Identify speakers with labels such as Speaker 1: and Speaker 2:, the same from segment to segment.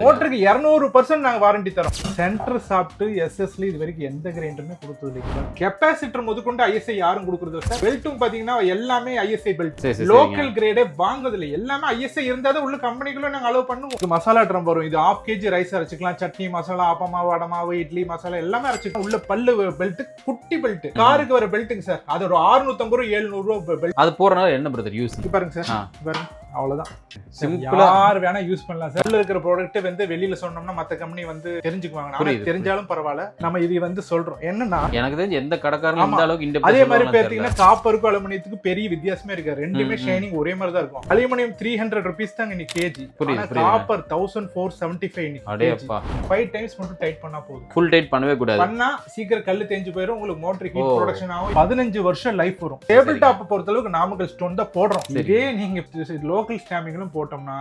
Speaker 1: மோட்டருக்கு 200% நாங்க வாரண்டி தரோம். சென்டர் சாப்பிட்டு எஸ்எஸ்ல இது வரைக்கும் எந்த கிரைண்டருமே கொடுத்தது இல்லை. கெப்பாசிட்டர் முதற்கொண்டு ஐஎஸ்ஐ யாரும் கொடுக்குறது சார். பெல்ட்டும் பாத்தீங்கன்னா எல்லாமே ஐஎஸ்ஐ பெல்ட். லோக்கல் கிரேடே வாங்குறது இல்லை. எல்லாமே ஐஎஸ்ஐ இருந்தாதான் உள்ள கம்பெனிகளும் நாங்க அலோவ் பண்ணுவோம். மசாலா ட்ரம் வரும். இது 1/2 kg ரைஸ் அரைச்சிக்கலாம். சட்னி மசாலா, ஆப்பமாவு, வடமாவு, இட்லி மசாலா எல்லாமே அரைச்சிக்கலாம். உள்ள பல்லு பெல்ட், குட்டி பெல்ட். காருக்கு வர பெல்ட்டுங்க சார். அது ஒரு 650 ரூபா 700 ரூபா பெல்ட்.
Speaker 2: அது போறனால என்ன பிரதர் யூஸ்
Speaker 1: பாருங்க சார். பாருங்க, அவ்வளவுதான். சிம்பிளா யார் வேணா யூஸ் பண்ணலாம் சார். உள்ள இருக்கிற ப்ராடக்ட் வந்து வெளியில சொன்னோம்னா மத்த கம்பெனி வந்து தெரிஞ்சுக்குவாங்க. தெரிஞ்சாலும் பரவாயில்ல, நம்ம இது வந்து சொல்றோம். என்னன்னா எனக்கு
Speaker 2: தெரிஞ்சு எந்த கடைக்காரரும் இந்த அளவுக்கு
Speaker 1: அதே மாதிரி பாத்தீங்கன்னா காப்பருக்கும் அலுமினியத்துக்கு பெரிய வித்தியாசமே இருக்கு. ரெண்டுமே ஷைனிங் ஒரே மாதிரி தான் இருக்கும். அலுமினியம் 300 rupees தாங்க இன்னைக்கு கேஜி. காப்பர் 1475 இன்னைக்கு. 5 டைம்ஸ் மட்டும் டைட் பண்ணா போதும்.
Speaker 2: ஃபுல் டைட் பண்ணவே கூடாது.
Speaker 1: பண்ணா சீக்கிரம் கல்லு தேஞ்சு போயிடும். உங்களுக்கு மோட்டர் ஹீட் ப்ரொடக்ஷன் ஆகும். 15 வருஷம் லைஃப் வரும். டேபிள் டாப் பொறுத்த அளவுக்கு நாமக்கல் ஸ்டோன் தான் போடுறோம். இதே நீங்க லோக்கல் ஸ்டாம்பிங்களும் போட்டோம்னா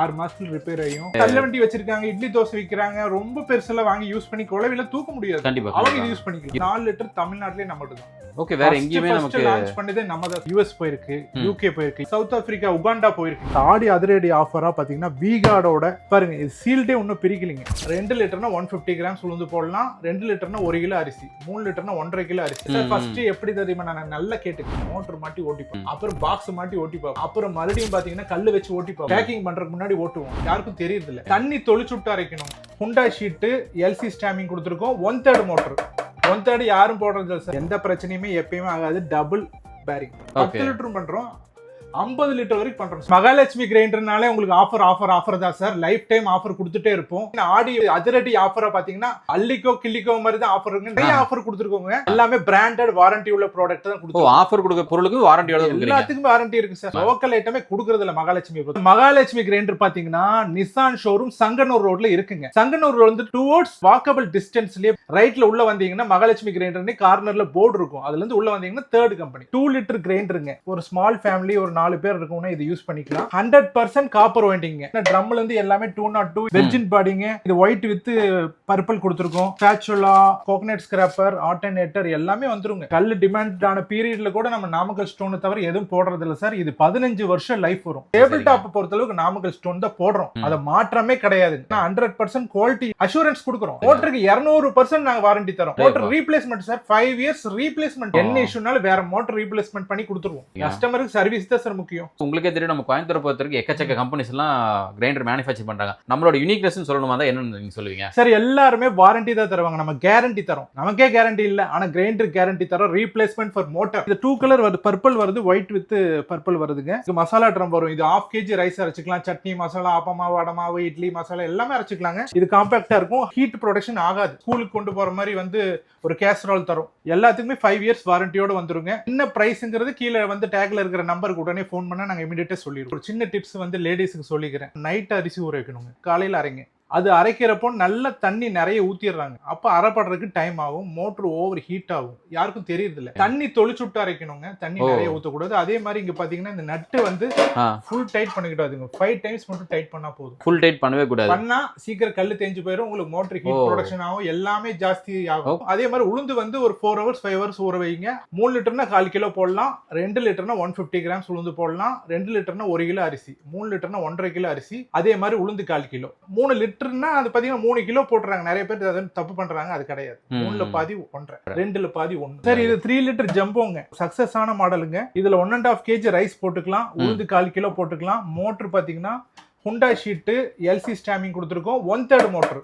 Speaker 1: 6 மாசத்துல ரிப்பேர் ஆகும். கல்லவண்டி வச்சிருக்காங்க, இட்லி தோசை விக்கிறாங்க. ரொம்ப பெருசெல்லாம் வாங்கி யூஸ் பண்ணி குழவில தூக்க முடியாது. அவங்க இது யூஸ் பண்ணிக்கலாம். 4 லிட்டர் தமிழ்நாட்டிலே நம்மகிட்ட தான்.
Speaker 2: ஓகே, வேற எங்கேயுமே நமக்கு
Speaker 1: லான்ச் பண்ணதே நம்ம தான். யுஎஸ் போயிருக்கு, யூகே போயிருக்கு, சவுத் ஆப்பிரிக்கா, உகாண்டா போயிருக்கு. ஆடி அதிரடி ஆஃபரா பாத்தீங்கன்னா வீகார்டோட பாருங்க, இது சீல்டே இன்னும் பிரிக்கலிங்க. 2 லிட்டர்னா 150 கிராம்ஸ் உளுந்து போடலாம். 2 லிட்டர்னா 1 கிலோ அரிசி. 3 லிட்டர்னா 1.5 கிலோ அரிசி. ஃபர்ஸ்ட் எப்படி தெரியுமா, நான் நல்லா கேட்டுக்கேன். மோட்டர் மாட்டி ஓட்டிப்போம், அப்புறம் பாக்ஸ் மாட்டி ஓட்டிப்போம், அப்புறம் மறுபடியும் பாத்தீங்கன்னா கல்லு வச்சு ஓட்டிப்போம். பேக்கிங் பண்றதுக்கு முன்னாடி ஓட்டுவோம். யாருக்கும் தெரியறது இல்ல. தண்ணி தொளிச்சுட்டு அரைக்கணும். ஹுண்டா ஷீட் எல்சி ஸ்டாம்பிங் கொடுத்துருக்கோம். 1/3 மோட்டர். 1/3 யாரும் போடுறது இல்லை சார். எந்த பிரச்சனையுமே எப்பயுமே ஆகாது. Double bearing. 10 லிட்டரும் பண்றோம், 50 லிட்டர் வரைக்கும் பண்றோம். மகாலட்சுமி கிரைண்டர்னாலே உங்களுக்கு ஆஃபர் தான் சார். லைஃப் டைம் ஆஃபர் கொடுத்துட்டே இருப்போம். ஆடி அதிரடி ஆஃபரா பாத்தீங்கன்னா அள்ளிக்கோ கிள்ளிக்கோ மாதிரி தான் ஆஃபர் இருக்கு. நிறைய ஆஃபர் கொடுத்துருக்கோங்க. எல்லாமே பிராண்டட் வாரண்டி உள்ள ப்ராடக்ட் தான் கொடுத்துருக்கோம்.
Speaker 2: ஆஃபர் கொடுக்க பொருளுக்கு வாரண்டியோட
Speaker 1: எல்லாத்துக்கும் வாரண்டி இருக்கு சார். லோக்கல் ஐட்டமே கொடுக்கறது இல்ல மகாலட்சுமி. மகாலட்சுமி கிரைண்டர் பாத்தீங்கன்னா நிசான் ஷோரூம் சங்கனூர் ரோட்ல இருக்குங்க. சங்கனூர் வந்து டுவர்ட்ஸ் வாக்கபிள் டிஸ்டன்ஸ்லயே ரைட்ல உள்ள வந்தீங்கன்னா மகாலட்சுமி கிரைண்டர்னு கார்னர்ல போர்டு இருக்கும். அதுல இருந்து உள்ள வந்தீங்கன்னா 3rd கம்பெனி. 2 லிட்டர் கிரைண்டருங்க. ஒரு ஸ்மால் ஃபேமிலி, ஒரு 4 பேர் இருக்கும்னா இது யூஸ் பண்ணிக்கலாம். 100% காப்பர் வைண்டிங். ட்ரம்ல இருந்து எல்லாமே 202 வெர்ஜின் பாடிங்க. இது ஒயிட் வித் பர்பிள் கொடுத்துருக்கோம். ஸ்பாச்சுலா, கோகனட் ஸ்கிராப்பர், ஆல்டர்னேட்டர் எல்லாமே வந்துருங்க. கல் டிமாண்ட் ஆன பீரியட்ல கூட நம்ம நாமக்கல் ஸ்டோன் தவிர எதுவும் போடுறது இல்ல சார். இது 15 வருஷம் லைஃப் வரும். டேபிள் டாப் பொறுத்த அளவுக்கு நாமக்கல் ஸ்டோன் தான் போடுறோம். அத மாற்றமே கிடையாது. 100% குவாலிட்டி அஷூரன்ஸ் கொடுக்குறோம். மோட்டருக்கு 200% நாங்க வாரண்டி தரோம். Motor replacement sir 5 years replacement. என்ன இஷ்யூனாலும் வேற மோட்டர் ரீப்ளேஸ்மெண்ட் பண்ணி கொடுத்துருவோம். கஸ்டமருக்கு சர்வீஸ் தான் சார் முக்கியம்.
Speaker 2: உங்களுக்கே தெரியும், நம்ம கோயம்புத்தூர் பொறுத்தவரைக்கும் எக்கச்சக்க கம்பெனிஸ் எல்லாம் கிரைண்டர் மேனுஃபேக்சர் பண்றாங்க. நம்மளோட யூனிக்னஸ் சொல்லணுமா தான் என்னன்னு நீங்க சொல்லுவீங்க
Speaker 1: சார்? எல்லாருமே வாரண்டி தான் தருவாங்க. நம்ம கேரண்டி தரோம். நமக்கே கேரண்டி இல்ல, ஆனா கிரைண்டர் கேரண்டி தரோம். Replacement for motor. இது 2 கலர் வருது, பர்பிள் வருது, ஒயிட் வித் பர்பிள் வருதுங்க. இது மசாலா ட்ரம் வரும். இது 1/2 kg ரைஸ் அரைச்சிக்கலாம். சட்னி மசாலா, ஆப்பமாவு, வடமாவு, இட்லி மசாலா எல்லாமே அரைச்சிக்கலாங்க. இது காம்பாக்டா இருக்கும். ஹீட் ப்ரொடக்ஷன் ஆகாது. ஸ்கூலுக்கு கொண்டு போற மாதிரி வந்து ஒரு கேஸ்ட்ரால் தரும். எல்லாத்துக்குமே 5 இயர்ஸ் வாரண்டியோட வந்துருங்க. என்ன பிரைஸ்ங்கிறது கீழே வந்து டேக்ல இருக்கிற நம்பருக்கு உடனே ஃபோன் பண்ணா நாங்க இமிடியேட்டா சொல்லிடுவோம். ஒரு சின்ன டிப்ஸ் வந்து லேடிஸ்க்கு சொல்லிக்கிறேன். நைட் அரிசி ஊற வைக்கணுங்க, காலையில அரைங்க. அது அரைக்கிறப்போ நல்ல தண்ணி நிறைய ஊத்திடுறாங்க. அப்ப அரைப்படுறதுக்கு டைம் ஆகும். மோட்டர் ஓவர் ஹீட் ஆகும். யாருக்கும் தெரியுது இல்ல. தண்ணி தொளிச்சுட்டு அரைக்கணுங்க. தண்ணி நிறைய ஊத்தக்கூடாது. அதே மாதிரி இங்க பாத்தீங்கன்னா இந்த நட்டு வந்து ஃபுல் டைட் பண்ணிக்கிட்டாதுங்க. 5 டைம்ஸ் மட்டும் டைட் பண்ணா போதும்.
Speaker 2: ஃபுல் டைட் பண்ணவே கூடாது.
Speaker 1: பண்ணா சீக்கிரம் கல்லு தேஞ்சு போயிடும். உங்களுக்கு மோட்டர் ஹீட் ப்ரொடக்ஷன் ஆகும். எல்லாமே ஜாஸ்தி ஆகும். அதே மாதிரி உளுந்து வந்து ஒரு 4 hours 5 hours ஊற வைங்க. 3 லிட்டர்னா 1/4 கிலோ போடலாம். 2 லிட்டர்னா 150 கிராம்ஸ் உளுந்து போடலாம். 2 லிட்டர்னா 1 கிலோ அரிசி. 3 லிட்டர்னா 1.5 கிலோ அரிசி. அதே மாதிரி உளுந்து 1/4 கிலோ. 3 லிட்டர்னா அது பாத்தீங்கன்னா 3 கிலோ போட்டுறாங்க. நிறைய பேர் தப்பு பண்றாங்க. அது கிடையாது. 3ல பாதி 1.5, 2ல பாதி 1. சரி, இது 3 லிட்டர் ஜம்போங்க. சக்சஸ் ஆன மாடலுங்க. இதுல 1.5 kg ரைஸ் போட்டுக்கலாம். உளுந்து 1/4 கிலோ போட்டுக்கலாம். மோட்டர் பாத்தீங்கன்னா ஹுண்டா ஷீட் எல்சி ஸ்டாம்பிங் கொடுத்துருக்கோம். 1/3 மோட்டர்.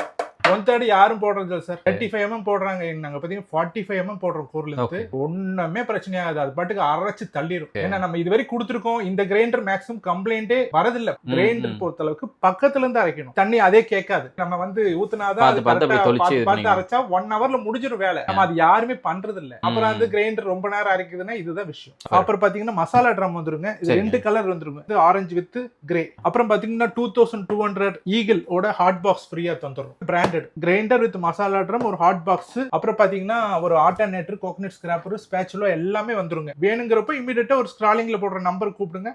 Speaker 1: 1/3 யாரும் போடுறது இல்லை சார். 35 mm போடுறாங்க. நாங்க பாத்தீங்கன்னா 45 mm போடுறோம். பொருள் ஒண்ணுமே பிரச்சனை ஆகாது. அது பாட்டுக்கு அரைச்சு தள்ளிடும். ஏன்னா நம்ம இது வரைக்கும் கொடுத்துருக்கோம். இந்த கிரைண்டர் மேக்ஸிமம் கம்ப்ளைண்டே வரதில்லை. கிரைண்டர் பொறுத்த அளவுக்கு பக்கத்துல இருந்து அரைக்கணும். தண்ணி அதே கேட்காது. நம்ம வந்து ஊத்துனாதான் அது பார்த்து அரைச்சா 1 hourல முடிஞ்சிடும் வேலை. நம்ம அது யாருமே பண்றது இல்ல. அப்புறம் வந்து கிரைண்டர் ரொம்ப நேரம் அரைக்குதுன்னா இதுதான் விஷயம். அப்புறம் பாத்தீங்கன்னா மசாலா ட்ரம் வந்துருங்க. இது 2 கலர் வந்துருங்க. இது ஆரஞ்சு வித் கிரே. அப்புறம் பாத்தீங்கன்னா 2200 ஈகிள் ஓட ஹாட் பாக்ஸ் ஃப்ரீயா தந்துடும். Brand standard grinder with masala drum, ஒரு ஹாட் பாக்ஸ், அப்புறம் பாத்தீங்கன்னா ஒரு ஆல்டர்னேட்டர், கோகனட் ஸ்கிராப்பர், ஸ்பேச்சுலா எல்லாமே வந்துருங்க. வேணுங்கிறப்ப இமீடியட்டா ஒரு ஸ்க்ராலிங்ல போடுற நம்பர் கூப்பிடுங்க.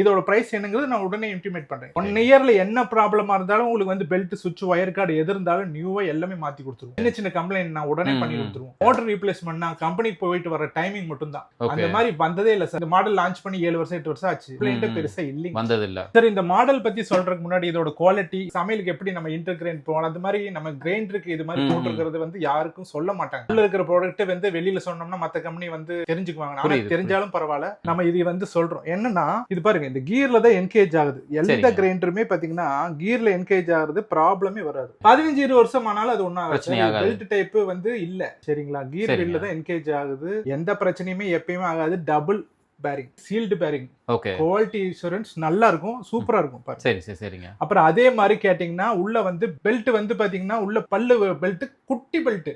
Speaker 1: இதோட பிரைஸ் என்னங்கிறது நான் உடனே இன்டிமேட் பண்றேன். 1 இயர்ல என்ன ப்ராப்ளமா இருந்தாலும் உங்களுக்கு வந்து பெல்ட், சுவிட்ச், ஒயர் கார்டு எது இருந்தாலும் நியூவா எல்லாமே மாத்தி கொடுத்துருவோம். சின்ன சின்ன கம்ப்ளைண்ட் நான் உடனே பண்ணி கொடுத்துருவோம். மோட்டர் ரீப்ளேஸ்மெண்ட் நான் கம்பெனிக்கு போயிட்டு வர டைமிங் மட்டும் தான். அந்த மாதிரி வந்ததே இல்ல சார். இந்த மாடல் லான்ச் பண்ணி 7 வருஷம் 8 வருஷம் ஆச்சு. பெருசா இல்லைங்க, வந்தது இல்ல சார். இந்த மாடல் பத்தி சொல்றதுக்கு முன்னாடி இதோட குவாலிட்டி, சமையலுக்கு எப்படி நம்ம இன்டர்கிரேட் போகலாம், அந்த மாதிரி நம்ம கிரைண்டருக்கு இது மாதிரி போட்டுருக்கிறது வந்து யாருக்கும் சொல்ல மாட்டாங்க. உள்ள இருக்கிற ப்ராடக்ட் வந்து வெளியில சொன்னோம்னா மத்த கம்பெனி வந்து தெரிஞ்சுக்குவாங்க. தெரிஞ்சாலும் பரவாயில்ல, நம்ம இது வந்து சொல்றோம். என்னன்னா இது பாருங்க, இந்த கியர்ல தான் என்கேஜ் ஆகுது. எந்த கிரைண்டருமே பாத்தீங்கன்னா கியர்ல என்கேஜ் ஆகுறது ப்ராப்ளமே வராது. 15-20 வருஷம் ஆனாலும் அது ஒண்ணு ஆகாது. பெல்ட் டைப் வந்து இல்ல, சரிங்களா? கியர் வீல்ல தான் என்கேஜ் ஆகுது. எந்த பிரச்சனையுமே எப்பயுமே ஆகாது. Double bearing, sealed bearing, quality insurance நல்லா இருக்கும், சூப்பரா இருக்கும். சரி சரி சரிங்க. அப்புறம் அதே மாதிரி கேட்டீங்கன்னா உள்ள வந்து பெல்ட் வந்து பாத்தீங்கன்னா உள்ள பல்லு பெல்ட், குட்டி பெல்ட்,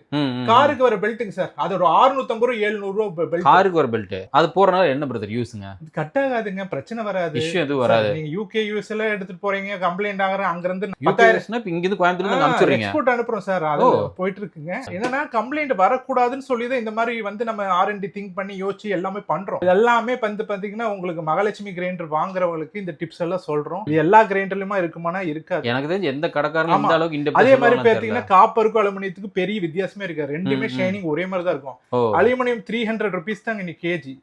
Speaker 1: காருக்கு வர பெல்ட்டுங்க சார். அது ஒரு 650 ரூபா 700 ரூபா பெல்ட். காருக்கு வர பெல்ட். அது போறனால என்ன பிரதர் யூஸ்ங்க? கட் ஆகாதுங்க, பிரச்சனை வராது, இஷ்யூ எதுவும் வராது. நீங்க யூகே யூஎஸ் எல்லாம் எடுத்துட்டு போறீங்க, கம்ப்ளைண்ட் ஆகுற அங்க இருந்து 10,000 இங்க இருந்து கோயம்புத்தூர்ல அனுப்பிச்சுறீங்க, எக்ஸ்போர்ட் அனுப்புறோம் சார். அது போயிட்டு இருக்குங்க. என்னன்னா கம்ப்ளைண்ட் வரக்கூடாதுன்னு சொல்லி தான் இந்த மாதிரி வந்து நம்ம R&D திங்க் பண்ணி யோசிச்சு எல்லாமே பண்றோம். எல்லாமே வந்து பாத்தீங்கன்னா உங்களுக்கு மகாலட்சுமி கிரைண்டர் வாங்குறவங்களுக்கு இந்த டிப்ஸ் எல்லாம் சொல்றோம். இது எல்லா கிரைண்டர்லயுமே இருக்குமானா இருக்காது. எனக்கு தெரிஞ்சு எந்த கடைக்காரங்க இந்த அளவுக்கு இந்த அதே மாதிரி பாத்தீங்கன்னா காப்பருக்கும் அலுமினியத்துக்கும் பெரிய வித்தியாசமே இருக்காது. ரெண்டுமே ஷைனிங் ஒரே மாதிரி தான் இருக்கும். அலுமினியம் 300 rupees தான் இன்னைக்கு கேஜி,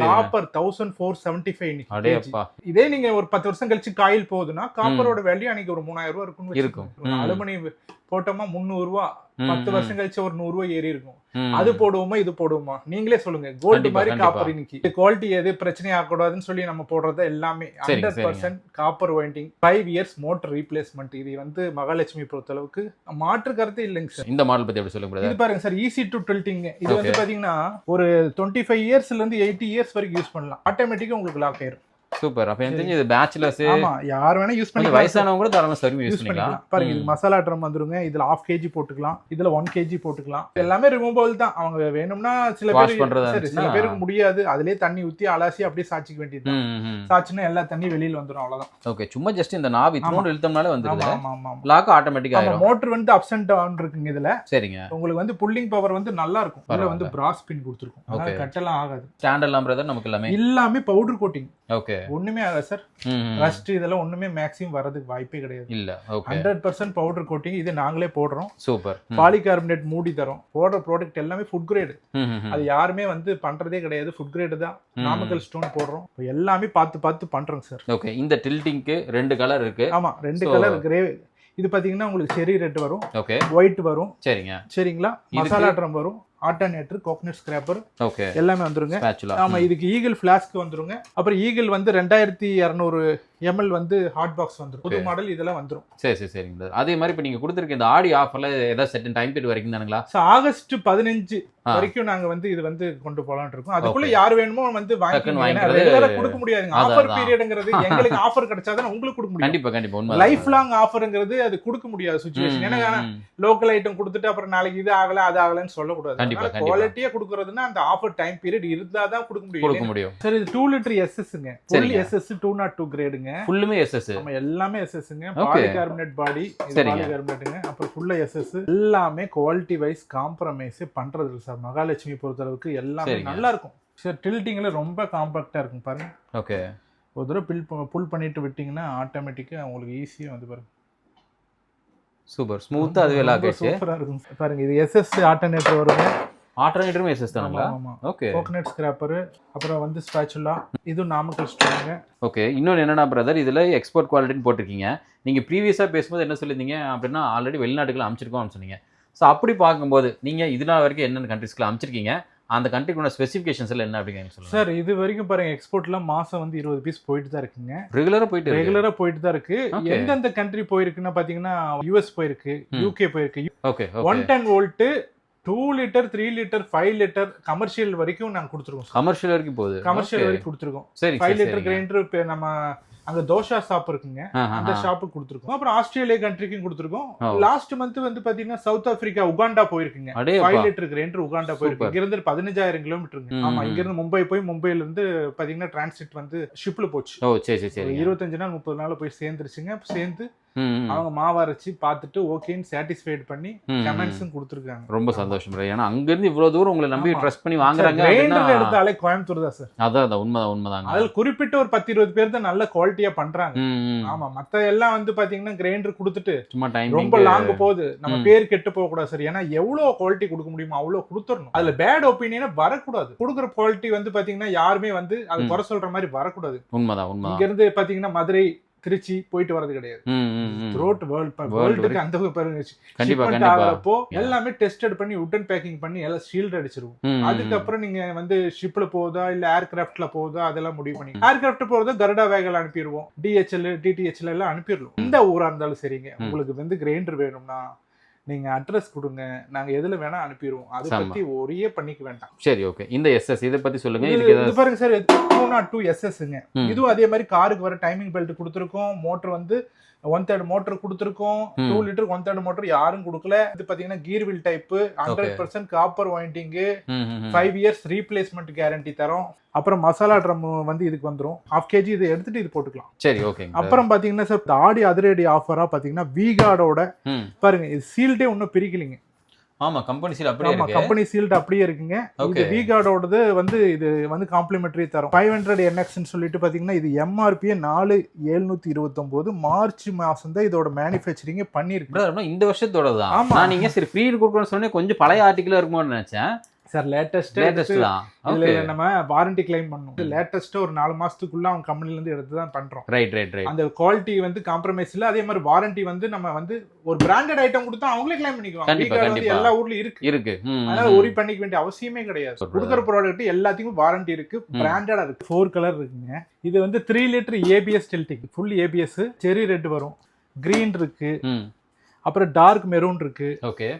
Speaker 1: காப்பர் 1475 இன்னைக்கு. இதே நீங்க ஒரு 10 வருஷம் கழிச்சு காயில் போகுதுன்னா காப்பரோட வேல்யூ அன்னைக்கு ஒரு 3000 ரூபாய் இருக்கும். அலுமினியம் போட்டோமா 300 ரூபாய், 10 வருஷம் கழிச்சு ஒரு 100 ரூபாய் ஏறி இருக்கும். அது போடுவோமா இது போடுவோமா நீங்களே சொல்லுங்க. கோல்டு மாதிரி காப்பர் இன்னைக்கு குவாலிட்டி எது பிரச்சனை ஆகக்கூடாதுன்னு சொல்லி நம்ம போடுறது எல்லாமே 100% copper winding, 5 years motor replacement. இது வந்து மகாலட்சுமி பொறுத்த அளவுக்கு மாற்று கருத்து இல்லைங்க சார். இந்த மாடல் பத்தி எப்படி சொல்லுங்க? இது பாருங்க சார், ஈஸி டு டில்டிங். இது வந்து பாத்தீங்கன்னா ஒரு 25 yearsல இருந்து 80 years வரைக்கும் யூஸ் பண்ணலாம். ஆட்டோமேட்டிக்கா உங்களுக்கு லாக் ஆயிரும். சூப்பர். அப்ப எனக்கு தெரிஞ்சு இது பேச்சுலர்ஸ், ஆமா, யார் வேணா யூஸ் பண்ணி, வயசானவங்க கூட தாராளமா சர்வீஸ் யூஸ் பண்ணிக்கலாம். பாருங்க, இது மசாலா ட்ரம் வந்துருங்க. இதுல 1/2 kg போட்டுக்கலாம், இதுல 1 kg போட்டுக்கலாம். எல்லாமே ரிமூவபிள் தான். அவங்க வேணும்னா சில பேருக்கு முடியாது, அதுலயே தண்ணி ஊத்தி அலசி அப்படியே சாச்சிக்க வேண்டியது. சாச்சினா எல்லா தண்ணி வெளியில வந்துரும், அவ்வளவுதான். ஓகே, சும்மா ஜஸ்ட் இந்த நாப் இத்தனோட இழுத்தம்னால வந்துருது. ஆமா, லாக் ஆட்டோமேட்டிக்கா ஆயிடும். மோட்டர் வந்து அப்ஸ் அண்ட் டவுன் இருக்குங்க இதுல. சரிங்க. உங்களுக்கு வந்து புல்லிங் பவர் வந்து நல்லா இருக்கும். இதுல வந்து பிராஸ் பின் கொடுத்திருக்கும், அதனால கட்டலாம் ஆகாது. ஸ்டாண்ட் எல்லாம் பிரதர் நமக்கு எல்லாமே பவுடர் கோட்டிங். ஓகே, ஒண்ணுமே ஆகாது சார். ரஸ்ட் இதெல்லாம் ஒண்ணுமே மேக்ஸிமம் வரதுக்கு வாய்ப்பே கிடையாது. இல்ல, ஓகே, 100% பவுடர் கோட்டிங். இது நாங்களே போடுறோம். சூப்பர். பாலிகார்பனேட் மூடி தரோம். போடுற ப்ராடக்ட் எல்லாமே ஃபுட் கிரேட். அது யாருமே வந்து பண்றதே கிடையாது, ஃபுட் கிரேட் தான். நாமக்கல் ஸ்டோன் போடுறோம். எல்லாமே பார்த்து பண்றோம் சார். ஓகே, இந்த டில்டிங்க்கு 2 கலர் இருக்கு. ஆமா, 2 கலர் கிரே. இது பாத்தீங்கன்னா உங்களுக்கு செரி ரெட் வரும், ஓகே, ஒயிட் வரும். சரிங்க, சரிங்களா. மசாலா ட்ரம் வரும், ஆல்டர்னேட்டர், கோகனட் ஸ்கிராப்பர், ஓகே, எல்லாமே வந்துருங்க. ஆமா, இதுக்கு ஈகிள் ஃபிளாஸ்க் வந்துருங்க. அப்புறம் ஈகிள் வந்து 2200 ml வந்து ஹாட் பாக்ஸ் வந்துரும். புது மாடல் இதெல்லாம் வந்துரும். சரி சரிங்க. அதே மாதிரி இப்ப நீங்க கொடுத்திருக்க இந்த ஆடி ஆஃபர்ல ஏதாவது செட் டைம் பீரியட் வரைக்கும் தானுங்களா? ஆகஸ்ட் 15 வரைக்கும் நாங்க வந்து இது வந்து கொண்டு போலாம்னு இருக்கோம். அதுக்குள்ள யார் வேணுமோ வந்து வாங்கிக்கலாம். ரெகுலரா கொடுக்க முடியாதுங்க. ஆஃபர் பீரியட்ங்கிறது எங்களுக்கு ஆஃபர் கிடைச்சாதான் உங்களுக்கு கொடுக்க முடியும். கண்டிப்பா உண்மை. லைஃப் லாங் ஆஃபர்ங்கிறது அது கொடுக்க முடியாத சிச்சுவேஷன். ஏன்னா லோக்கல் ஐட்டம் கொடுத்துட்டு அப்புறம் நாளைக்கு இது ஆகல அது ஆகலன்னு சொல்லக்கூடாது. குவாலிட்டியா கொடுக்கறதுன்னா அந்த ஆஃபர் டைம் பீரியட் இருந்தாதான் கொடுக்க முடியும். சரி, இது 2 லிட்டர் எஸ்எஸ்ங்க. ஃபுல் எஸ்எஸ் 202 கிரேடுங்க. ஃபுல்லுமே எஸ்எஸ். ஆமா, எல்லாமே எஸ்எஸ்ங்க. பாலிகார்பனேட் பாடி, இது பாலிகார்பனேட்ங்க. அப்புறம் ஃபுல்லா எஸ்எஸ். எல்லாமே குவாலிட்டி வைஸ் காம்ப்ரமைஸ் பண்றது இல்ல சார். மகாலட்சுமி பொறுத்த அளவுக்கு எல்லாமே நல்லா இருக்கும் சார். டில்டிங்ல ரொம்ப காம்பாக்டா இருக்கும் பாருங்க. ஓகே, ஒரு தடவை புல் பண்ணிட்டு விட்டீங்கன்னா ஆட்டோமேட்டிக்கா உங்களுக்கு ஈஸியா வந்து பாருங்க. சூப்பர் ஸ்மூத்தா அதுவே லாக் ஆச்சு. சூப்பரா இருக்கும் பாருங்க. இது எஸ்எஸ் ஆல்டர்னேட்டர் வருங்க. ஆல்டர்னேட்டரும் எஸ்எஸ் தானுங்களா? ஆமா. ஓகே, கோகனட் ஸ்கிராப்பர், அப்புறம் வந்து ஸ்பாச்சுலா, இது நாமக்கல் ஸ்டோனுங்க. ஓகே, இன்னொன்று என்னன்னா பிரதர், இதுல எக்ஸ்போர்ட் குவாலிட்டின்னு போட்டிருக்கீங்க. நீங்க ப்ரீவியஸா பேசும்போது என்ன சொல்லியிருந்தீங்க அப்படின்னா, ஆல்ரெடி வெளிநாட்டுக்குள்ள அமைச்சிருக்கோம்னு சொன்னீங்க. ஸோ அப்படி பார்க்கும்போது நீங்க இதனால் வரைக்கும் என்னென்ன கண்ட்ரிஸ்க்குள்ள அமைச்சிருக்கீங்க, அந்த கண்ட்ரிக்குள்ள ஸ்பெசிஃபிகேஷன்ஸ் எல்லாம் என்ன அப்படிங்க சொல்லுங்க சார். இது வரைக்கும் பாருங்க, எக்ஸ்போர்ட்லாம் மாசம் வந்து 20 பீஸ் போயிட்டு தான் இருக்குங்க. ரெகுலரா போயிட்டு தான் இருக்கு. எந்தெந்த கண்ட்ரி போயிருக்குன்னா பாத்தீங்கன்னா யூஎஸ் போயிருக்கு, யூகே போயிருக்கு. Okay, 110 volt 2 litre 3 litre 5 litre commercial வரைக்கும் நாங்க கொடுத்துருக்கோம். கமர்ஷியல் வரைக்கும் போகுது. கமர்ஷியல் வரைக்கும் கொடுத்துருக்கோம். சரி, 5 லிட்டர் கிரைண்டர் இப்போ நம்ம அங்க தோஷா ஷாப் இருக்குங்க, அந்த ஷாப்புக்கு கொடுத்துருக்கோம். அப்புறம் ஆஸ்திரேலியா கண்ட்ரிக்கும் கொடுத்துருக்கோம். லாஸ்ட் மந்த் வந்து பாத்தீங்கன்னா சவுத் ஆப்பிரிக்கா உகாண்டா போயிருக்குங்க. 5 லிட்டர் கிரைண்டர் உகாண்டா போயிருக்கு. இங்க இருந்து 15000 கிலோமீட்டருங்க. ஆமா, இங்க இருந்து மும்பை போய், மும்பைல இருந்து பாத்தீங்கன்னா டிரான்சிட் வந்து ஷிப்ல போச்சு. 25 நாள் 30 நாள் போய் சேர்ந்துருச்சுங்க. சேர்ந்து அவங்க மாவு அரைச்சி பார்த்துட்டு ஓகேன்னு சாட்டிஸ்ஃபைட் பண்ணி கமெண்ட்ஸும் கொடுத்துருக்காங்க.
Speaker 2: ரொம்ப சந்தோஷம் bro. ஏன்னா அங்க இருந்து இவ்வளவு தூரம் உங்களை நம்பி ட்ரஸ்ட் பண்ணி வாங்குறாங்க அப்படின்னா
Speaker 1: கிரைண்டர் எடுத்தாலே கோயம்புத்தூர் தான் சார்.
Speaker 2: அதான் உண்மைதாங்க.
Speaker 1: அதுல குறிப்பிட்ட ஒரு 10-20 பேர் தான் நல்ல குவாலிட்டியா பண்றாங்க. ஆமா, மத்த எல்லாம் வந்து பாத்தீங்கன்னா கிரைண்டர் கொடுத்துட்டு
Speaker 2: சும்மா டைம்
Speaker 1: ரொம்ப லாங் போகுது, நம்ம பேர் கெட்டு போக கூடாது சார். ஏன்னா எவ்வளவு குவாலிட்டி கொடுக்க முடியுமோ அவ்வளவு கொடுத்துடணும். அதுல பேட் ஒப்பீனியன் வரக்கூடாது. கொடுக்குற குவாலிட்டி வந்து பாத்தீங்கன்னா யாருமே வந்து அது குறை சொல்ற மாதிரி வரக்கூடாது.
Speaker 2: உண்மைதான்.
Speaker 1: இங்க இருந்து பாத்தீங்கன்னா மதுரை திருச்சி போயிட்டு வரது கிடையாது. த்ரோட் வேர்ல்டுக்கு அந்த ஆகிறப்போ எல்லாமே டெஸ்டட் பண்ணி உட்டன் பேக்கிங் பண்ணி எல்லாம் ஷீல்ட் அடிச்சிருவோம். அதுக்கப்புறம் நீங்க வந்து ஷிப்ல போகுதா இல்ல ஏர்கிராஃப்ட்ல போகுதா அதெல்லாம் முடிவு பண்ணி ஏர்கிராஃப்ட் போறதா கருடா வேகல் அனுப்பிடுவோம், DHL DTHL எல்லாம் அனுப்பிடுவோம். இந்த ஊரா இருந்தாலும் சரிங்க, உங்களுக்கு வந்து கிரைண்டர் வேணும்னா நீங்க அட்ரஸ் கொடுங்க, நாங்க எதுல வேணா அனுப்பிடுவோம். அதை பத்தி ஒரே பண்ணிக்க வேண்டாம்.
Speaker 2: சரி, ஓகே. இந்த SS இத பத்தி சொல்லுங்க.
Speaker 1: இது பாருங்க சார், 202 SSங்க. இதுவும் அதே மாதிரி காருக்கு வர டைமிங் பெல்ட் கொடுத்துருக்கோம். மோட்டர் வந்து 1/3 மோட்டர் கொடுத்துருக்கோம். 2 லிட்டர் 1/3 மோட்டர் யாரும் கொடுக்கல. இது பாத்தீங்கன்னா gear wheel type, 100% copper winding, 5 years replacement guarantee தரோம். அப்புறம் மசாலா ட்ரம் வந்து இதுக்கு வந்துரும். 1/2 kg இதை எடுத்துட்டு இது போட்டுக்கலாம்.
Speaker 2: சரி, ஓகே.
Speaker 1: அப்புறம் பாத்தீங்கன்னா சார், ஆடி அதிரடி ஆஃபரா பாத்தீங்கன்னா V-Guard பாருங்க, இது சீல்டே ஒன்னும் பிரிக்கலிங்க.
Speaker 2: ஆமா, கம்பெனி சீல் அப்படியே இருக்கு.
Speaker 1: கம்பெனி சீல்ட் அப்படியே இருக்குங்க. இது V-Guard வந்து இது வந்து காம்ப்ளிமெண்டரி தரும். 500 NX ன்னு சொல்லிட்டு பாத்தீங்கன்னா இது MRP 4729 மார்ச் மாசம் தான் இதோட மேனுஃபேக்சரிங் பண்ணிருக்கு.
Speaker 2: இந்த வருஷத்தோட தான். நான் நீங்க சரி ஃப்ரீ கொடுக்கணும்னு சொன்னே கொஞ்சம் பழைய ஆர்டிகல் இருக்குமோன்னு நினைச்சேன்
Speaker 1: சார். லேட்டஸ்ட் தான். இதுல நம்ம வாரண்டி கிளைம் பண்ணோம். லேட்டஸ்ட் ஒரு 4 மாசத்துக்குள்ள அவங்க கம்பெனில இருந்து எடுத்து தான் பண்றோம்.
Speaker 2: ரைட்.
Speaker 1: அந்த குவாலிட்டி வந்து காம்ப்ரமைஸ் இல்ல. அதே மாதிரி வாரண்டி வந்து நம்ம வந்து ஒரு பிராண்டட் ஐட்டம் கொடுத்தா அவங்களே கிளைம் பண்ணிக்குவாங்க. கண்டிப்பா எல்லா ஊர்லயும் இருக்கு. அதனால ஒரி பண்ணிக்க வேண்டிய அவசியமே கிடையாது. கொடுக்குற ப்ராடக்ட் எல்லாத்துக்கும் வாரண்டி இருக்கு, பிராண்டடா இருக்கு. 4 கலர் இருக்குங்க. இது வந்து 3 litre ABS tilting, full ABS, செரி ரெட் வரும், கிரீன் இருக்கு, அப்புறம் டார்க் மெரூன் இருக்கு, ஓகே,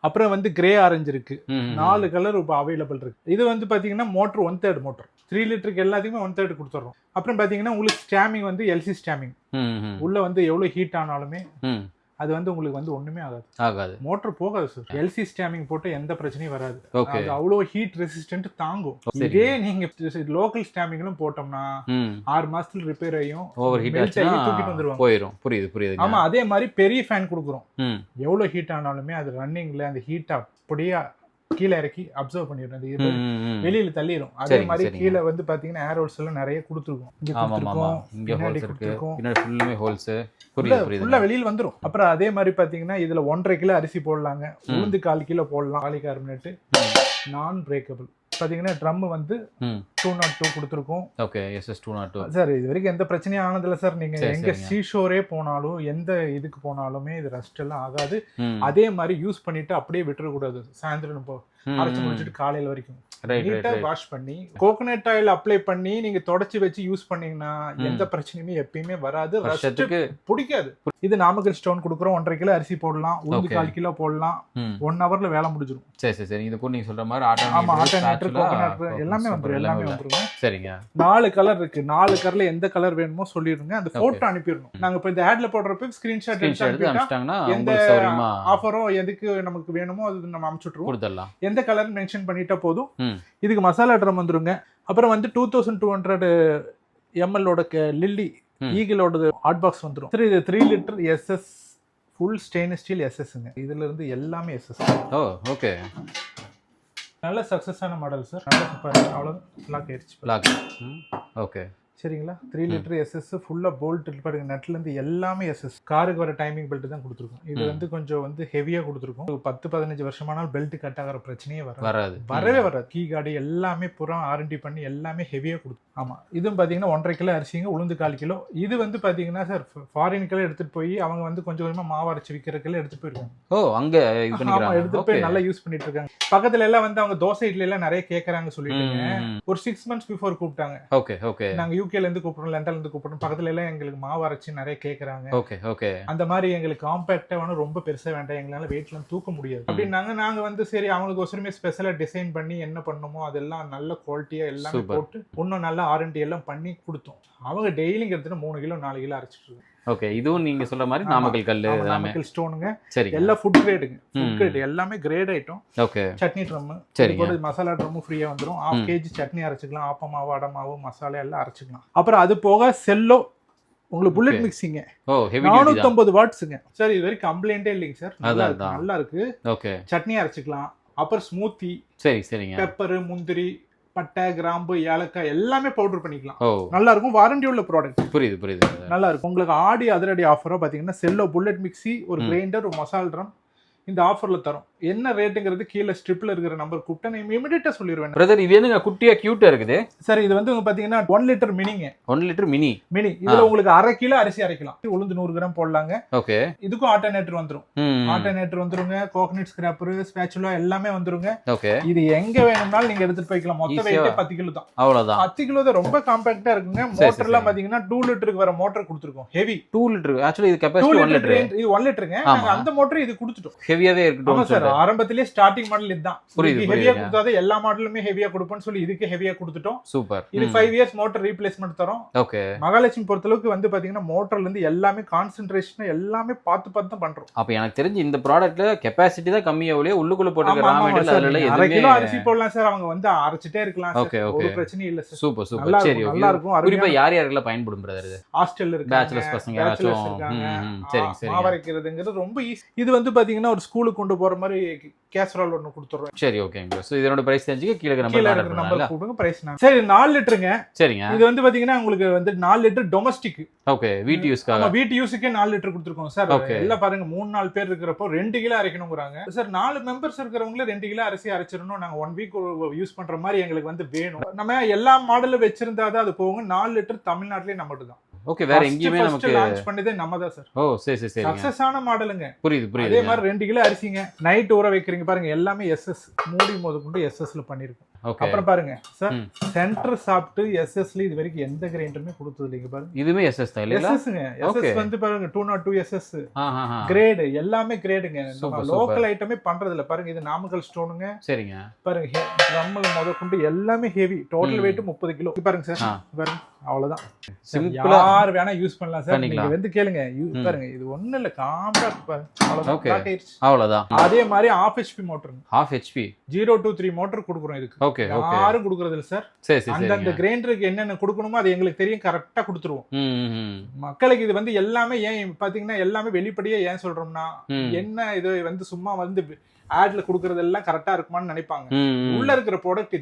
Speaker 1: அப்புறம் வந்து கிரே ஆரஞ்சு இருக்கு. 4 கலர் இப்போ அவைலபிள் இருக்கு. இது வந்து பாத்தீங்கன்னா மோட்டர் 1/3 மோட்டர் 3 லிட்டருக்கு எல்லாத்தையுமே 1/3 கொடுத்துறோம். அப்புறம் பாத்தீங்கன்னா உங்களுக்கு ஸ்டாமிங் வந்து LC ஸ்டாமிங். உள்ள வந்து எவ்வளவு ஹீட் ஆனாலுமே அது வந்து உங்களுக்கு வந்து ஒண்ணுமே ஆகாது, மோட்டர் போகாது சார். LC ஸ்டாமிங் போட்டு எந்த பிரச்சனையும் வராது. அது அவ்வளவு ஹீட் ரெசிஸ்டன்ட் தாங்கும். இதே நீங்க லோக்கல் ஸ்டாமிங்லும் போட்டோம்னா 6 மாசத்துல ரிப்பேர் ஆகும், ஓவர் ஹீட் ஆகி தூக்கிட்டு வந்துருவாங்க, போயிடும். புரியுது. ஆமா, அதே மாதிரி பெரிய ஃபேன் கொடுக்குறோம். எவ்வளவு ஹீட் ஆனாலுமே அது ரன்னிங்ல அந்த ஹீட் அப்படியே கீழே இறக்கி அப்சர்வ் பண்ணிடும், அது வெளியில தள்ளிடும். அதே மாதிரி கீழே வந்து பாத்தீங்கன்னா ஏர் ஹோல்ஸ் எல்லாம் நிறைய கொடுத்துருக்கோம். ஃபுல்லா வெளியில வந்துரும். அப்புறம் அதே மாதிரி பாத்தீங்கன்னா இதுல 1.5 கிலோ அரிசி போடலாங்க, உளுந்து 1/4 கிலோ போடலாம். பாலிகார்பனேட், நான் பிரேக்கபிள். பாத்தீங்கன்னா ட்ரம் வந்து 202 கொடுத்துருக்கோம். Okay, SS 202 sir. இது வரைக்கும் எந்த பிரச்சனையும் ஆனதில்ல சார். நீங்க எங்க சீஷோரே போனாலும் எந்த இதுக்கு போனாலுமே இது ரஸ்ட் எல்லாம் ஆகாது. அதே மாதிரி யூஸ் பண்ணிட்டு அப்படியே விட்டுறக்கூடாது. சாயந்தரம் அரைச்சு முடிச்சுட்டு காலையில வரைக்கும் நீட்டா வாஷ் பண்ணி கோகனட் ஆயில் அப்ளை பண்ணி நீங்க தொடச்சி வச்சு யூஸ் பண்ணீங்கன்னா எந்த பிரச்சனையுமே எப்பயுமே வராது, ரஸ்ட்டுக்கு பிடிக்காது. இது நாமக்கல் ஸ்டோன் கொடுக்குறோம். 1.5 கிலோ அரிசி போடலாம், உளுந்து 1/4 கிலோ போடலாம். 1 ஹவர்ல வேலை முடிஞ்சிடும். சரி. இது கூட நீங்க சொல்ற மாதிரி ஆல்டர்னேட்டர், கோகனட் எல்லாமே வந்துருங்க. சரிங்க. 4 கலர் இருக்கு. 4 கலர்ல எந்த கலர் வேணுமோ சொல்லிடுங்க, அந்த போட்டோ அனுப்பிடணும். நாங்க இப்ப இந்த ஆட்ல போடுறப்ப ஸ்கிரீன்ஷாட் எடுத்துட்டாங்கன்னா எந்த ஆஃபரோ எதுக்கு நமக்கு வேணுமோ அது நம்ம அனுப்பிச்சுட்டுருவோம். எந்த கலர் மென்ஷன் பண்ணிட்டா போதும். இதுக்கு மசாலா ட்ரம் வந்துருங்க. அப்புறம் வந்து 2200 ml ஓட லில்லி ஈகிளோட ஹாட் பாக்ஸ் வந்துரும். சரி, இது 3 litre SS full stainless steel SSங்க. இதுல இருந்து எல்லாமே SS. Oh, okay. நல்ல சக்சஸான மாடல் சார். நல்ல சூப்பர். அவ்வளவு லாக் ஆயிடுச்சு. ஓகே, சரிங்களா. 3 லிட்டர் SS ஃபுல்லா போல்ட் பாருங்க, நட்ல இருந்து எல்லாமே SS. காருக்கு வர டைமிங் பெல்ட் தான் கொடுத்துருக்கோம். இது வந்து கொஞ்சம் வந்து ஹெவியா கொடுத்துருக்கோம். 10-15 வருஷமானாலும் பெல்ட் கட் ஆகிற பிரச்சனையே வரவே வராது. கீ கார்டு எல்லாமே புறம் R&D பண்ணி எல்லாமே ஹெவியா கொடுத்து. ஆமா, இதுவும் பாத்தீங்கன்னா 1.5 கிலோ அரிசிங்க, உளுந்து 1/4 கிலோ. இது வந்து பாத்தீங்கன்னா சார் ஃபாரினுக்கெல்லாம் எடுத்துட்டு போய் அவங்க வந்து கொஞ்சம் கொஞ்சமா மாவு அரைச்சு விற்கிறதுக்கெல்லாம் எடுத்துட்டு போயிருக்காங்க. ஓ, அங்க எடுத்துட்டு போய் நல்லா யூஸ் பண்ணிட்டு இருக்காங்க. பக்கத்துல எல்லாம் வந்து அவங்க தோசை இட்லி எல்லாம் நிறைய கேட்கறாங்க சொல்லிட்டு ஒரு 6 months பிஃபோர் கூப்பிட்டாங்க. ஓகே, நாங்க UK ல இருந்து கூப்பிடுறோம், லண்டன்ல இருந்து கூப்பிடுறோம். பக்கத்துல எல்லாம் எங்களுக்கு மாவு அரைச்சு நிறைய கேட்கறாங்க. ஓகே, அந்த மாதிரி எங்களுக்கு காம்பாக்டா வேணும், ரொம்ப பெருசா வேண்டாம், எங்களால வெயிட்ல தூக்க முடியாது அப்படின்னாங்க. நாங்க வந்து சரி அவங்களுக்கு ஒசரமே ஸ்பெஷலா டிசைன் பண்ணி என்ன பண்ணணுமோ அதெல்லாம் நல்ல குவாலிட்டியா எல்லாமே போட்டு இன்னும் நல்ல R&D எல்லாம் பண்ணி கொடுத்தோம். அவங்க டெய்லிங்க எடுத்துட்டு 3 கிலோ 4 கிலோ அரைச்சிட்டு இருக்காங்க. ஓகே, இதுவும் நீங்க சொல்ற மாதிரி நாமக்கல் கல்லு, நாமக்கல் ஸ்டோனுங்க. சரி, எல்லாம் ஃபுட் கிரேடுங்க. ஃபுட் கிரேட் எல்லாமே grade item. Okay, chutney drum, சரி, கூட மசாலா ட்ரம் ஃப்ரீயா வந்துரும். 1/2 kg சட்னி அரைச்சுக்கலாம், ஆப்ப மாவு, அடை மாவு, மசாலா எல்லாம் அரைச்சுக்கலாம். அப்புறம் அது போக செல்லோ உங்களுக்கு புல்லட் மிக்சிங்க.
Speaker 2: ஓ ஹெவி டியூட்டி தான்.
Speaker 1: 450 வாட்ஸ்ங்க சார். இது வரைக்கும் கம்ப்ளைண்டே இல்லைங்க சார்.
Speaker 2: அதான்.
Speaker 1: நல்லா இருக்கு.
Speaker 2: ஓகே.
Speaker 1: சட்னி அரைச்சிக்கலாம். அப்புறம் ஸ்மூத்தி,
Speaker 2: சரிங்க.
Speaker 1: பெப்பர், முந்திரி, பட்டை, கிராம்பு, ஏலக்காய் எல்லாமே பவுடர் பண்ணிக்கலாம்.
Speaker 2: ஓ
Speaker 1: நல்லா இருக்கும். வாரண்டி உள்ள ப்ராடக்ட்.
Speaker 2: புரியுது.
Speaker 1: நல்லா இருக்கும். உங்களுக்கு ஆடி அதிரடி ஆஃபரா பாத்தீங்கன்னா செல்லோ புல்லட் மிக்சி, ஒரு கிரைண்டர், ஒரு மசால் ட்ரம் இந்த ஆஃபர்ல தரும். என்ன ரேட்டுங்கிறது கீழே ஸ்ட்ரிப்ல இருக்கிற நம்பர் கூப்பிட்டு நான் இமிடியேட்டா சொல்லிடுவேன்.
Speaker 2: பிரதர் இது என்னங்க குட்டியா கியூட்டா இருக்குது
Speaker 1: சார். இது வந்து பாத்தீங்கன்னா 1 லிட்டர் மினிங்க.
Speaker 2: 1 litre mini.
Speaker 1: இதுல உங்களுக்கு 1/2 கிலோ அரிசி அரைக்கலாம். உளுந்து 100 கிராம் போடலாங்க.
Speaker 2: ஓகே.
Speaker 1: இதுக்கும் ஆல்டர்னேட்டர் வந்துரும். ஆல்டர்னேட்டர் வந்துருங்க. கோகனட் ஸ்கிராப்பர், ஸ்பேச்சுலா எல்லாமே வந்துருங்க.
Speaker 2: ஓகே.
Speaker 1: இது எங்க வேணும்னாலும் நீங்க எடுத்துட்டு போய்க்கலாம். மொத்த வெயிட் 10 கிலோ தான்.
Speaker 2: அவ்வளவுதான்.
Speaker 1: 10 கிலோ தான். ரொம்ப காம்பாக்டா இருக்குங்க. மோட்டர்லாம் பாத்தீங்கன்னா 2 லிட்டருக்கு வர மோட்டர் கொடுத்துருக்கோம். Heavy
Speaker 2: 2 litre. ஆக்சுவலி இது கெபாசிட்டி 1 லிட்டர்.
Speaker 1: இது 1 லிட்டருங்க. நாங்க அந்த மோட்டர் இது கொடுத்துட்டோம்.
Speaker 2: ஹெவியாவே இருக்கட்டும்
Speaker 1: சார். ஆரம்பத்திலே ஸ்டார்டிங் மாடல் இதுதான்.
Speaker 2: புரியுது.
Speaker 1: ஹெவியா கொடுத்தாத எல்லா மாடலுமே ஹெவியா கொடுப்போம்னு சொல்லி இதுக்கு ஹெவியா கொடுத்துட்டோம்.
Speaker 2: சூப்பர்.
Speaker 1: இது 5 இயர்ஸ் மோட்டர் ரீப்ளேஸ்மென்ட் தரோம்.
Speaker 2: ஓகே.
Speaker 1: மகாலட்சுமி பொறுத்தளவுக்கு வந்து பாத்தீங்கன்னா மோட்டர்ல இருந்து எல்லாமே கான்சென்ட்ரேஷன் எல்லாமே பார்த்து தான் பண்றோம்.
Speaker 2: அப்ப எனக்கு தெரிஞ்சு இந்த ப்ராடக்ட்ல கெபாசிட்டி தான் கம்மியா ஒளிய உள்ளுக்குள்ள போட்டுக்கிற ரா மெட்டீரியல் அதுல எதுவுமே
Speaker 1: 1/2 கிலோ அரிசி போடலாம் சார். அவங்க வந்து அரைச்சிட்டே இருக்கலாம் சார். ஒரு பிரச்சனையும் இல்ல சார்.
Speaker 2: சூப்பர். சரி ஓகே.
Speaker 1: நல்லா இருக்கும்.
Speaker 2: குறிப்பா யாரெல்லாம் பயன்படும் பிரதர் இது?
Speaker 1: ஹாஸ்டல்ல இருக்க
Speaker 2: பேச்சுலர்ஸ் பசங்க யாராச்சும். சரி.
Speaker 1: மாவரைக்கிறதுங்கிறது ரொம்ப ஈஸி. இது வந்து பாத்தீங்கன்னா ஒரு ஸ்கூலுக்கு கொண்டு போற மாதிரி கேசரோல் ஒன்னு கொடுத்துறோம்.
Speaker 2: சரி ஓகேங்க. சோ இதோட பிரைஸ் தெரிஞ்சுக்க கீழ
Speaker 1: நம்பர் கொடுங்க. பிரைஸ் சரி 4 லிட்டருங்க.
Speaker 2: சரிங்க.
Speaker 1: இது வந்து பாத்தீங்கன்னா உங்களுக்கு வந்து 4 லிட்டர் டொமஸ்டிக்.
Speaker 2: ஓகே. வீட்டு யூஸ்க்காக.
Speaker 1: நம்ம வீட்டு யூஸ்க்கே 4 லிட்டர் கொடுத்துருக்கோம் சார். எல்லாம் பாருங்க 3-4 பேர் இருக்கிறப்போ 2 கிலோ அரைக்கணும்ங்கறாங்க சார். 4 மெம்பர்ஸ் இருக்கிறவங்கள 2 கிலோ அரிசி அரைச்சிரணும். நாங்க 1 வீக் யூஸ் பண்ற மாதிரி எங்களுக்கு வந்து வேணும். நம்ம எல்லா மாடலும் வச்சிருந்தாதான் அது போகும். 4 லிட்டர் தமிழ்நாட்டிலே நம்மகிட்ட தான்.
Speaker 2: ஓகே. வேற எங்கயுமே நமக்கு
Speaker 1: லான்ச் பண்ணதே நம்ம தான் சார்.
Speaker 2: ஓ சரி.
Speaker 1: சக்சஸ் ஆன மாடலுங்க.
Speaker 2: புரியுது.
Speaker 1: அதே மாதிரி 2 கிலோ அரிசிங்க. நைட் ஊற வைக்கிறீங்க பாருங்க. எல்லாமே SS மூடி முதற்கொண்டு SS ல பண்ணிருக்கோம். அப்புறம் பாருங்க சார் சென்டர் சாப்பிட்டு SSல இது வரைக்கும் எந்த கிரைண்டருமே கொடுத்தது இல்லைங்க பாருங்க.
Speaker 2: இதுமே SS தான் இல்ல?
Speaker 1: SSங்க. SS வந்து பாருங்க 202 SS கிரேட் எல்லாமே கிரேடுங்க. நம்ம லோக்கல் ஐட்டமே பண்றது இல்ல. பாருங்க இது நாமக்கல் ஸ்டோனுங்க. சரிங்க. பாருங்க ட்ரம்ல முதற்கொண்டு எல்லாமே ஹெவி. Total wait 30 kilo. பாருங்க சார். பாருங்க அவ்வளவுதான். சிம்பிளா யார் வேணா யூஸ் பண்ணலாம் சார். நீங்க வந்து கேளுங்க. பாருங்க இது ஒண்ணு இல்ல. காம்பாக்ட் பாருங்க. அவ்வளவுதான். அவ்வளவுதான். அதே மாதிரி 1/2 HP மோட்டருங்க.
Speaker 2: 1/2 HP
Speaker 1: 023 மோட்டர் கொடுக்குறோம் இதுக்கு. ஓகே. யாரும் கொடுக்கறது இல்ல சார். அந்த கிரைண்டருக்கு என்னென்ன கொடுக்கணுமோ அது எங்களுக்கு தெரியும். கரெக்டா கொடுத்துருவோம். மக்களுக்கு இது வந்து எல்லாமே ஏன் பாத்தீங்கன்னா எல்லாமே வெளிப்படையா ஏன் சொல்றோம்னா என்ன இது வந்து சும்மா வந்து ஆட்ல குடுக்கறது எல்லாம் கரெக்டா இருக்குமான்னு நினைப்பாங்க. உள்ள இருக்கிற ப்ராடக்ட்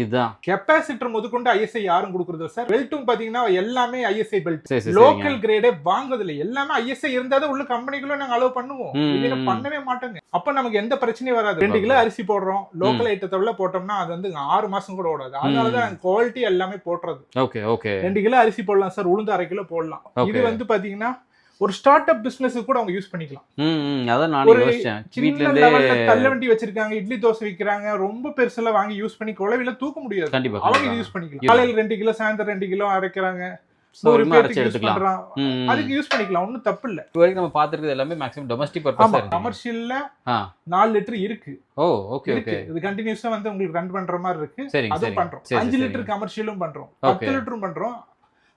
Speaker 1: இதுதான். கெபாசிட்டர் முதற்கொண்டு ISI யாரும் கொடுக்கறது சார். பெல்ட்டும் பாத்தீங்கன்னா எல்லாமே ISI பெல்ட். லோக்கல் கிரேடே வாங்குறது இல்ல. எல்லாமே ISI இருந்தாதான் உள்ள கம்பெனிக்குள்ள நாங்க அலோவ் பண்ணுவோம். இதுல பண்ணவே மாட்டோங்க. அப்ப நமக்கு எந்த பிரச்சனையும் வராது. 2 கிலோ அரிசி போடுறோம். லோக்கல் ஐட்டத்தை உள்ள போட்டோம்னா அது வந்து 6 மாசம் கூட ஓடாது. அதனாலதான் குவாலிட்டி எல்லாமே போடுறது. 2 கிலோ அரிசி போடலாம் சார். உளுந்து 1/2 கிலோ போடலாம். இது வந்து பாத்தீங்கன்னா ஒரு ஸ்டார்ட் அப் பிசினஸ் கூட அவங்க யூஸ் பண்ணிக்கலாம்.
Speaker 2: அதான் நான் யோசிச்சேன். வீட்ல இருந்தே
Speaker 1: தள்ளுவண்டி வச்சிருக்காங்க. இட்லி தோசை விக்கிறாங்க. ரொம்ப பெருசெல்லாம் வாங்கி யூஸ் பண்ணி குழவில தூக்க முடியாது. அவங்க இது யூஸ் பண்ணிக்கலாம். காலையில 2 கிலோ சாயந்தரம் 2 கிலோ அரைக்கிறாங்க. அதுக்கு யூஸ் பண்ணிக்கலாம். ஒன்னும் தப்பு இல்ல.
Speaker 2: இதுவரைக்கும் நம்ம பாத்துக்கிறது எல்லாமே மேக்ஸிமம் டொமஸ்டிக் பர்பஸா இருக்கு.
Speaker 1: கமர்ஷியல்ல 4 லிட்டர் இருக்கு.
Speaker 2: ஓ ஓகே.
Speaker 1: இது கண்டினியூஸா வந்து உங்களுக்கு ரன் பண்ற மாதிரி இருக்கு. அதுவும் பண்றோம். 5 லிட்டர் கமர்ஷியலும் பண்றோம். 10 லிட்டரும் பண்றோம்.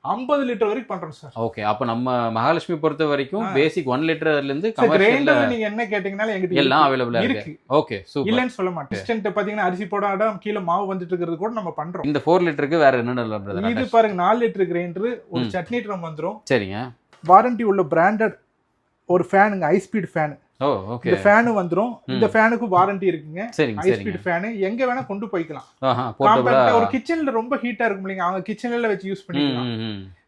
Speaker 1: 50 லிட்டர் வரைக்கும் பண்றோம் சார்.
Speaker 2: ஓகே. அப்ப நம்ம மகாலட்சுமி பொறுத்த வரைக்கும் பேசிக் 1 லிட்டர்ல இருந்து கமர்ஷியல்ல
Speaker 1: நீங்க என்ன கேட்டிங்கனாலும் எங்கிட்ட
Speaker 2: எல்லாம் அவேலபிளா இருக்கு. Okay super.
Speaker 1: இல்லன்னு சொல்ல மாட்டேன். இன்ஸ்டன்ட் பாத்தீங்கன்னா அரிசி போடாத கீழ மாவு வந்துட்டு இருக்குது கூட நம்ம பண்றோம்.
Speaker 2: இந்த 4 லிட்டருக்கு வேற என்ன பிரதர்?
Speaker 1: இது பாருங்க 4 லிட்டர் கிரைண்டர், ஒரு சட்னி ட்ரம் வந்துரும்.
Speaker 2: சரிங்க.
Speaker 1: வாரண்டி உள்ள பிராண்டட் ஒரு ஃபேனுங்க. High speed fan.
Speaker 2: Oh okay.
Speaker 1: இந்த ஃபேன் வந்துரும். இந்த ஃபேனுக்கு வாரண்டி இருக்குங்க. ஹை ஸ்பீட் ஃபேன் எங்க வேணா கொண்டு போய்க்கலாம். காம்பாக்ட்டா ஒரு கிச்சன்ல ரொம்ப ஹீட்டா இருக்கும் இல்லைங்க. அவங்க கிச்சன்ல வச்சு யூஸ் பண்ணிக்கலாம்.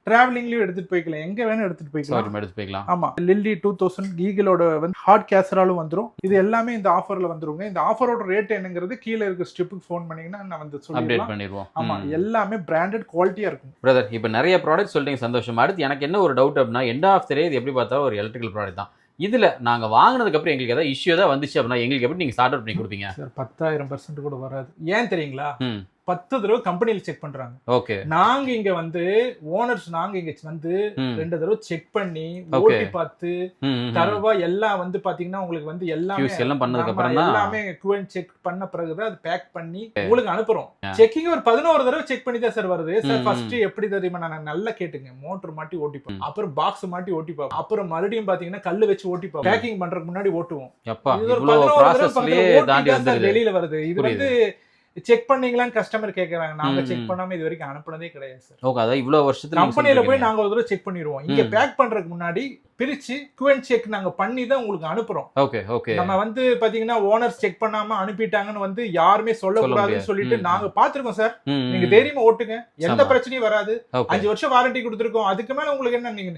Speaker 1: டிராவலிங்லயும் எடுத்துட்டு போய்க்கலாம். எங்க வேணா எடுத்துட்டு போய்க்கலாம். ஆமா. லில்லி 2000 ஈகிளோட வந்து ஹாட் கேசராலும் வந்துரும். இது எல்லாமே இந்த ஆஃபர்ல வந்துருங்க. இந்த ஆஃபரோட ரேட் என்னங்கிறது கீழ இருக்க ஸ்ட்ரிப்புக்கு ஃபோன் பண்ணீங்கன்னா நான் வந்து
Speaker 2: அப்டேட் பண்ணிடுவோம்.
Speaker 1: ஆமா. எல்லாமே பிராண்டட் குவாலிட்டியா இருக்கும்.
Speaker 2: பிரதர் இப்போ நிறைய ப்ராடக்ட் சொல்லிட்டீங்க. சந்தோஷம். அடுத்து எனக்கு என்ன ஒரு டவுட் அப்படின்னா எண்ட் ஆஃப் த டே இது எப்படி பார்த்தா ஒரு எலக்ட்ரிக்கல் ப்ராடக்ட் தான். இதுல நாங்க வாங்கினதுக்கு அப்புறம் எங்களுக்கு ஏதாவது இஷ்யூ தான் வந்துச்சு அப்படின்னா எங்களுக்கு எப்படி நீங்க ஸ்டார்ட் அவுட் பண்ணி கொடுப்பீங்க?
Speaker 1: சார் 10,000% கூட வராது. ஏன் தெரியுங்களா? 10 தடவை கம்பெனில செக் பண்றாங்க.
Speaker 2: ஓகே.
Speaker 1: நாங்க இங்க வந்து ஓனர்ஸ் நாங்க இங்க வந்து 2 தடவை செக் பண்ணி ஓட்டி பார்த்து தரவா எல்லாம் வந்து பாத்தீங்கன்னா உங்களுக்கு வந்து
Speaker 2: எல்லாம் பண்ணதுக்கு அப்புறம் தான்
Speaker 1: எல்லாமே QN செக் பண்ண பிறகு அது பேக் பண்ணி உங்களுக்கு அனுப்புறோம். செக்கிங் ஒரு 11 தடவை செக் பண்ணி தான் சார் வருது. சார் ஃபர்ஸ்ட் எப்படி தெரியுமா? நான் நல்லா கேட்டுங்க. மோட்டர் மாட்டி ஓட்டிப்போம். அப்புறம் பாக்ஸ் மாட்டி ஓட்டிப்போம். அப்புறம் மறுபடியும் பாத்தீங்கன்னா கல்லு வச்சு ஓட்டிப்போம். பேக்கிங் பண்றதுக்கு முன்னாடி ஓட்டுவோம்.
Speaker 2: இது ஒரு 11 தடவை வெளியில வருது.
Speaker 1: இது வந்து செக் பண்ணீங்களான்னு கஸ்டமர் கேக்குறாங்க. நாங்க
Speaker 2: ம்,
Speaker 1: செக்
Speaker 2: ம்.
Speaker 1: பண்ணாம இது வரைக்கும் அனுப்புனதே கிடையாது சார்.
Speaker 2: ஓகே, அதான் இவ்வளவு வருஷத்துல நீங்க
Speaker 1: கம்பெனில போய்
Speaker 2: சொல்லிருக்கீங்க.
Speaker 1: நாங்க ஒரு தடவை செக் பண்ணிடுவோம். இங்க
Speaker 2: ம்.
Speaker 1: பேக் பண்றதுக்கு முன்னாடி பிரிச்சு Q&A செக் நாங்க பண்ணி தான் உங்களுக்கு அனுப்புறோம்.
Speaker 2: Okay okay.
Speaker 1: நம்ம வந்து பாத்தீங்கன்னா ஓனர்ஸ் செக் பண்ணாம அனுப்பிட்டாங்கன்னு வந்து யாருமே சொல்லக்கூடாதுன்னு
Speaker 2: முடியாது.
Speaker 1: சொல்லிட்டு
Speaker 2: ம்,
Speaker 1: நாங்க பாத்துருக்கோம் சார்.
Speaker 2: ம், ம்.
Speaker 1: நீங்க தைரியமா ஓட்டுங்க, எந்த
Speaker 2: ஆமா.
Speaker 1: பிரச்சனையும் வராது.
Speaker 2: ஓகே.
Speaker 1: 5 வருஷம் வாரண்டி கொடுத்துருக்கோம். அதுக்கு மேல உங்களுக்கு என்ன, நீங்க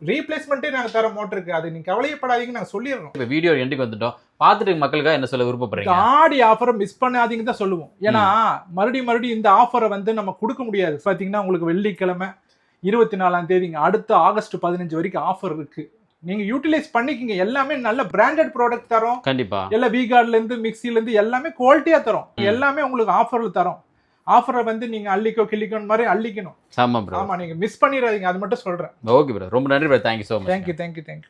Speaker 1: ரீப்ளேஸ்மெண்ட்டே நாங்க தர மோட்டருக்கு, அது நீங்க கவலையப்படாதீங்கன்னு நாங்க சொல்லிடுறோம்.
Speaker 2: இப்ப வீடியோ எண்டுக்கு வந்துட்டோம். பார்த்துட்டு மக்களுக்காக என்ன சொல்ல
Speaker 1: இந்த
Speaker 2: விருப்பப்படுறீங்க?
Speaker 1: ஆடி ஆஃபரை மிஸ் பண்ணாதீங்க தான் சொல்லுவோம். ஏன்னா மறுபடியும் இந்த ஆஃபரை வந்து நம்ம கொடுக்க முடியாது. பாத்தீங்கன்னா உங்களுக்கு வெள்ளிக்கிழமை 24ஆம் தேதிங்க, அடுத்த ஆகஸ்ட் 15 வரைக்கும் ஆஃபர் இருக்கு. நீங்க யூட்டிலைஸ் பண்ணிக்கங்க. எல்லாமே நல்ல பிராண்டட் ப்ராடக்ட் தரோம்.
Speaker 2: கண்டிப்பா.
Speaker 1: எல்லாம் V-Guardல இருந்து மிக்ஸில இருந்து எல்லாமே குவாலிட்டியா தரோம். எல்லாமே உங்களுக்கு ஆஃபர்ல தரோம். ஆஃபரை வந்து நீங்க அள்ளிக்கோ கிள்ளிக்கோன்னு மாதிரி அள்ளிக்கணும்.
Speaker 2: ஆமா ப்ரோ.
Speaker 1: ஆமா, நீங்க மிஸ் பண்ணிடாதீங்க, அது மட்டும் சொல்றேன்.
Speaker 2: ஓகே ப்ரோ, ரொம்ப நன்றி bro. Thank you so much.
Speaker 1: Thank you.